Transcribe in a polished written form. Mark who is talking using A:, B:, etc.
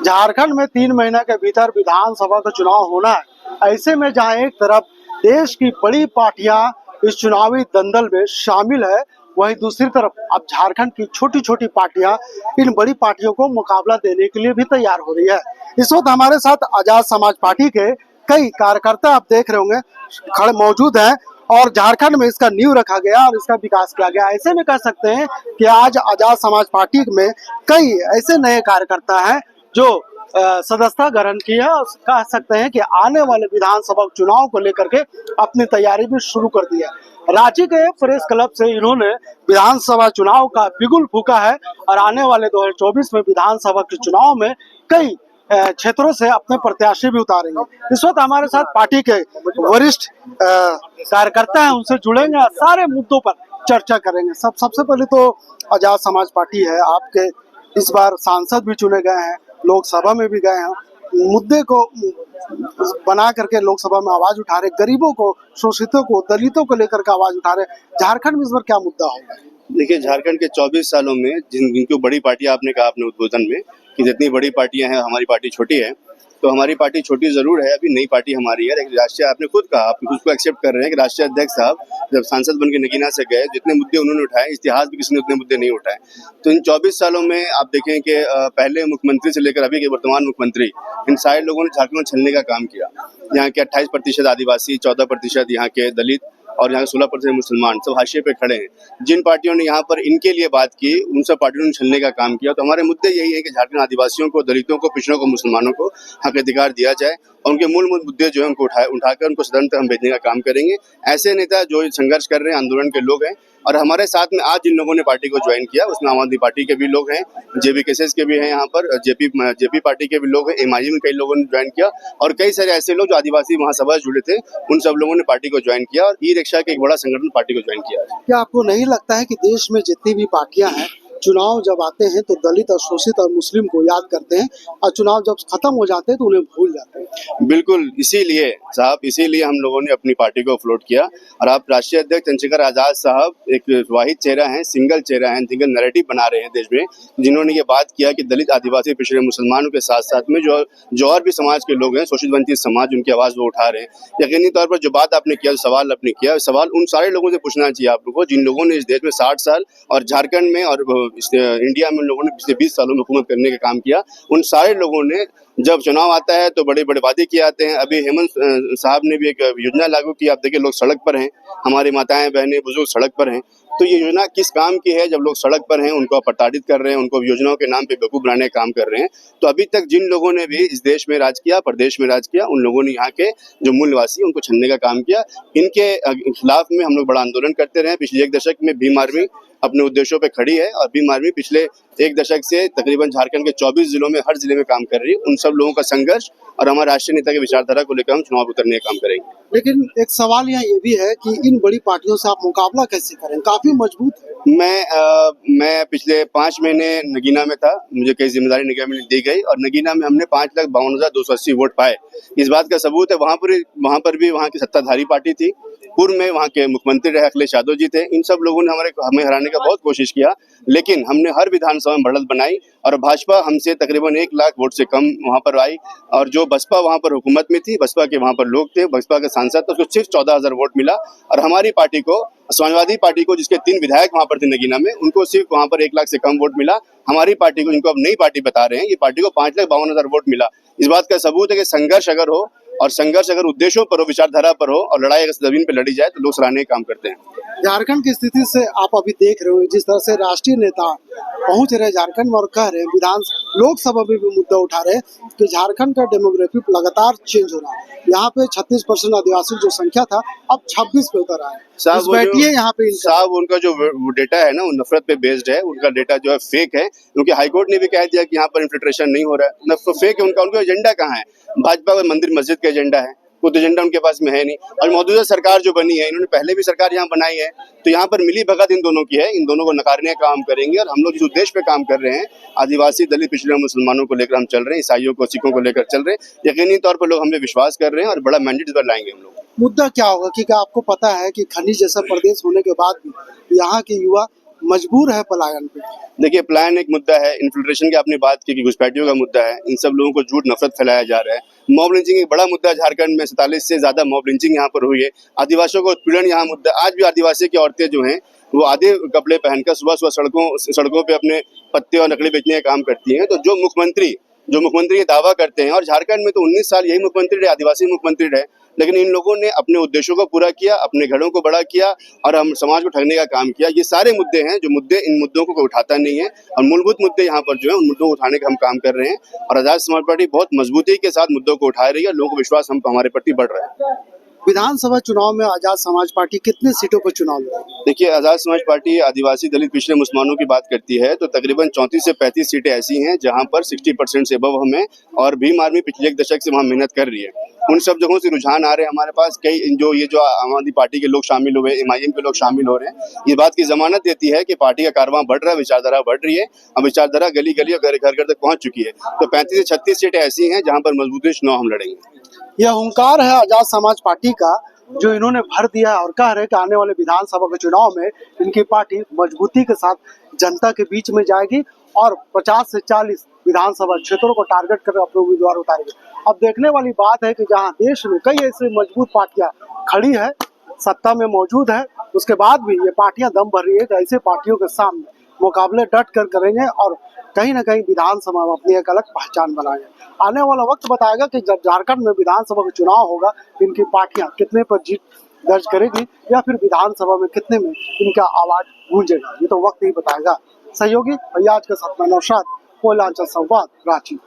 A: झारखंड में 3 महीने के भीतर विधानसभा का चुनाव होना है। ऐसे में जहां एक तरफ देश की बड़ी पार्टियां इस चुनावी दंगल में शामिल है, वहीं दूसरी तरफ अब झारखंड की छोटी छोटी पार्टियां इन बड़ी पार्टियों को मुकाबला देने के लिए भी तैयार हो रही है। इस वक्त हमारे साथ आजाद समाज पार्टी के कई कार्यकर्ता आप देख रहे होंगे खड़े मौजूद हैं और झारखंड में इसका नींव रखा गया और इसका विकास किया गया। ऐसे में कह सकते हैं कि आज आजाद समाज पार्टी में कई ऐसे नए कार्यकर्ता हैं जो सदस्यता ग्रहण की है और कह सकते हैं कि आने वाले विधानसभा चुनाव को लेकर के अपनी तैयारी भी शुरू कर दी है। रांची के प्रेस क्लब से इन्होंने विधानसभा चुनाव का बिगुल फूका है और आने वाले 2024 में विधानसभा के चुनाव में कई क्षेत्रों से अपने प्रत्याशी भी उतारेंगे। इस वक्त हमारे साथ पार्टी के वरिष्ठ कार्यकर्ता हैं, उनसे जुड़ेंगे और सारे मुद्दों पर चर्चा करेंगे। सबसे पहले तो आजाद समाज पार्टी है, आपके इस बार सांसद भी चुने गए हैं, लोकसभा में भी गए हैं, मुद्दे को बना करके लोकसभा में आवाज उठा रहे, गरीबों को, शोषितों को, दलितों को लेकर के आवाज उठा रहे। झारखंड में इस बार क्या मुद्दा होगा?
B: देखिए, झारखंड के 24 सालों में जिनको बड़ी पार्टियां आपने कहा अपने उद्बोधन में कि जितनी बड़ी पार्टियां हैं, हमारी पार्टी छोटी है, तो हमारी पार्टी छोटी जरूर है, अभी नई पार्टी हमारी है। लेकिन राष्ट्रीय, आपने खुद कहा, आप उसको एक्सेप्ट कर रहे हैं कि राष्ट्रीय अध्यक्ष साहब जब सांसद बन के नगीना से गए, जितने मुद्दे उन्होंने उठाए, इतिहास में किसी ने उतने मुद्दे नहीं उठाए। तो इन 24 सालों में आप देखें कि पहले मुख्यमंत्री से लेकर अभी के वर्तमान मुख्यमंत्री, इन सारे लोगों ने झारखंड में छलने का काम किया। यहाँ के 28% आदिवासी, 14% यहाँ के दलित और यहाँ 16% मुसलमान सब हाशिए पे खड़े हैं। जिन पार्टियों ने यहाँ पर इनके लिए बात की, उन सब पार्टियों ने छलने का काम किया। तो हमारे मुद्दे यही है कि झारखंड आदिवासियों को, दलितों को, पिछड़ों को, मुसलमानों को हक अधिकार दिया जाए और उनके मूल मुद्दे जो है उनको उठाकर उनको सदन तक हम भेजने का काम करेंगे। ऐसे नेता जो संघर्ष कर रहे हैं, आंदोलन के लोग हैं, और हमारे साथ में आज जिन लोगों ने पार्टी को ज्वाइन किया उसमें आम आदमी पार्टी के भी लोग हैं, जेबीकेएस के भी हैं, यहाँ पर जेपी पार्टी के भी लोग हैं, एमआईएम में कई लोगों ने ज्वाइन किया और कई सारे ऐसे लोग जो आदिवासी महासभा से जुड़े थे, उन सब लोगों ने पार्टी को ज्वाइन किया और ई रिक्शा के एक बड़ा संगठन पार्टी को ज्वाइन किया।
A: क्या आपको नहीं लगता है कि देश में जितनी भी पार्टियां हैं, चुनाव जब आते हैं तो दलित और शोषित और मुस्लिम को याद करते हैं और चुनाव जब खत्म हो जाते हैं तो उन्हें भूल जाते हैं?
B: बिल्कुल, इसीलिए साहब, इसीलिए हम लोगों ने अपनी पार्टी को फ्लोट किया। और आप राष्ट्रीय अध्यक्ष चंद्रशेखर आजाद साहब एक वाहिद चेहरा हैं, सिंगल चेहरा हैं, सिंगल नैरेटिव बना रहे हैं देश में, जिन्होंने ये बात किया कि दलित, आदिवासी, पिछड़े, मुसलमानों के साथ साथ में जो और भी समाज के लोग हैं, शोषित वंचित समाज, उनकी आवाज वो उठा रहे हैं। यकीनी तौर पर जो बात आपने किया, सवाल आपने किया, सवाल उन सारे लोगों से पूछना चाहिए आप लोगों को जिन लोगों ने इस देश में 60 साल और झारखंड में और इंडिया में उन लोगों ने पिछले 20 सालों में हुकूमत करने का काम किया। उन सारे लोगों ने जब चुनाव आता है तो बड़े बड़े वादे किए आते हैं। अभी हेमंत साहब ने भी एक योजना लागू की, आप देखिए लोग सड़क पर हैं, हमारी माताएं बहनें बुजुर्ग सड़क पर हैं। तो ये योजना किस काम की है? जब लोग सड़क पर हैं, उनको प्रताड़ित कर रहे हैं, उनको योजनाओं के नाम पे बेवकूफ बनाने का काम कर रहे हैं। तो अभी तक जिन लोगों ने भी इस देश में राज किया, प्रदेश में राज किया, उन लोगों ने यहाँ के जो मूल निवासी उनको छीनने का काम किया। इनके खिलाफ में हम लोग बड़ा आंदोलन करते रहे। पिछले एक दशक में भीम आर्मी अपने उद्देश्यों पे खड़ी है और भीम आर्मी पिछले एक दशक से तकरीबन झारखंड के 24 जिलों में हर जिले में काम कर रही है। उन सब लोगों का संघर्ष और हमारे राष्ट्रीय नेता की विचारधारा को लेकर हम चुनाव उतरने का काम करेंगे।
A: लेकिन एक सवाल यहाँ ये भी है कि इन बड़ी पार्टियों से आप मुकाबला कैसे करें? काफी मजबूत है।
B: मैं पिछले 5 महीने नगीना में था, मुझे कई जिम्मेदारी निगम में दी गई और नगीना में हमने 5,52,280 वोट पाए। इस बात का सबूत है, वहाँ पर भी वहाँ की सत्ताधारी पार्टी थी। पूर्व में वहाँ के मुख्यमंत्री रहे अखिलेश यादव जी थे। इन सब लोगों ने हमें हराने का बहुत कोशिश किया, लेकिन हमने हर विधानसभा में बढ़त बनाई और भाजपा हमसे तकरीबन 1 लाख वोट से कम वहाँ पर आई। और जो बसपा वहाँ पर हुकूमत में थी, बसपा के वहाँ पर लोग थे, बसपा के सांसद, तो उसको सिर्फ 14,000 वोट मिला। और हमारी पार्टी को, समाजवादी पार्टी को, जिसके 3 विधायक वहाँ पर थे नगीना में, उनको सिर्फ वहाँ पर 1 लाख से कम वोट मिला। हमारी पार्टी को, जिनको अब नई पार्टी बता रहे हैं, ये पार्टी को 5,52,000 वोट मिला। इस बात का सबूत है कि संघर्ष अगर हो और संघर्ष अगर उद्देश्यों पर हो, विचारधारा पर हो और लड़ाई अगर जमीन पर लड़ी जाए तो लोग सराहनीय काम करते हैं।
A: झारखंड की स्थिति से आप अभी देख रहे हो जिस तरह से राष्ट्रीय नेता पहुंच रहे झारखंड में और कह रहे हैं, लोकसभा में भी मुद्दा उठा रहे हैं कि झारखंड का डेमोग्राफी लगातार चेंज हो रहा है। यहाँ पे 36% आदिवासी जो संख्या था अब 26 पे उतर रहा है। बैठिए यहाँ पे
B: साहब, उनका जो डेटा है ना, वो नफरत पे बेस्ड है। उनका डेटा जो है फेक है, क्योंकि हाईकोर्ट ने भी कह दिया कि यहाँ पर इन्फिल्ट्रेशन नहीं हो रहा है। तो फेक है उनका एजेंडा कहाँ है? भाजपा का मंदिर मस्जिद का एजेंडा है, कोई एजेंडा उनके पास में है नहीं। और मौजूदा सरकार जो बनी है, इन्होंने पहले भी सरकार यहाँ बनाई है, तो यहाँ पर मिली भगत इन दोनों की है। इन दोनों को नकारने का काम करेंगे और हम लोग जिस उद्देश्य पे काम कर रहे हैं, आदिवासी, दलित, पिछड़े, मुसलमानों को लेकर हम चल रहे हैं, ईसाइयों को, सिखों को लेकर चल रहे हैं। यकीनी तौर पर लोग हमें विश्वास कर रहे हैं और बड़ा मैंडेट इस बार लाएंगे हम लोग।
A: मुद्दा क्या होगा कि आपको पता है कि खनिज जैसा प्रदेश होने के बाद भी यहाँ के युवा मजबूर है पलायन पे?
B: देखिए, प्लान एक मुद्दा है, इन्फिल्ट्रेशन की आपने बात की कि घुसपैठियों का मुद्दा है, इन सब लोगों को झूठ नफरत फैलाया जा रहा है। मॉब लिंचिंग एक बड़ा मुद्दा है झारखंड में, 47 से ज्यादा मॉब लिंचिंग यहाँ पर हुई है। आदिवासियों का उत्पीड़न यहाँ मुद्दा, आज भी आदिवासी की औरतें जो हैं वो आधे कपड़े पहनकर सुबह सुबह सड़कों पे अपने पत्ते और लकड़ी बेचने का काम करती हैं। तो जो मुख्यमंत्री ये दावा करते हैं, और झारखंड में तो 19 साल यही मुख्यमंत्री रहे, आदिवासी मुख्यमंत्री रहे, लेकिन इन लोगों ने अपने उद्देश्यों को पूरा किया, अपने घरों को बड़ा किया और हम समाज को ठगने का काम किया। ये सारे मुद्दे हैं जो मुद्दे, इन मुद्दों को कोई उठाता नहीं है, और मूलभूत मुद्दे यहाँ पर जो है उन मुद्दों को उठाने का हम काम कर रहे हैं। और आजाद समाज पार्टी बहुत मजबूती के साथ मुद्दों को उठा रही है, लोगों को विश्वास हम हमारे प्रति बढ़ रहा है।
A: विधानसभा चुनाव में आजाद समाज पार्टी कितने सीटों पर चुनाव लड़ेगी?
B: देखिए, आजाद समाज पार्टी आदिवासी, दलित, पिछड़े मुसलमानों की बात करती है तो तकरीबन 34 से 35 सीटें ऐसी हैं जहां पर 60% से अबव हमें, और भीम आर्मी पिछले एक दशक से वहां मेहनत कर रही है। उन सब जगहों से रुझान आ रहे हैं हमारे पास। कई जो आम आदमी पार्टी के लोग शामिल हुए, MIM के लोग शामिल हो रहे हैं, ये बात की जमानत देती है कि पार्टी का कारवां बढ़ रहा है, विचारधारा बढ़ रही है, और विचारधारा गली गली और घर घर तक पहुंच चुकी है। तो 35 से 36 सीटें ऐसी हैं जहां पर मजबूती से चुनाव हम लड़ेंगे।
A: यह हुंकार है आजाद समाज पार्टी का जो इन्होंने भर दिया है, और कह रहे हैं कि आने वाले विधानसभा के चुनाव में इनकी पार्टी मजबूती के साथ जनता के बीच में जाएगी और 50 से 40 विधानसभा क्षेत्रों को टारगेट कर अपने उम्मीदवार उतारेगी। अब देखने वाली बात है कि जहां देश में कई ऐसी मजबूत पार्टियां खड़ी है, सत्ता में मौजूद है, उसके बाद भी ये पार्टियां दम भर रही है, तो ऐसे पार्टियों के सामने मुकाबले डट कर करेंगे और कहीं ना कहीं विधानसभा में अपनी एक अलग पहचान बनाएंगे। आने वाला वक्त बताएगा कि जब झारखंड में विधानसभा का चुनाव होगा, इनकी पार्टियां कितने पर जीत दर्ज करेगी या फिर विधानसभा में कितने में इनका आवाज गूंजेगा, ये तो वक्त ही बताएगा। सहयोगी फैयाज के साथ मैं नौशाद, कोयलांचल संवाद, रांची।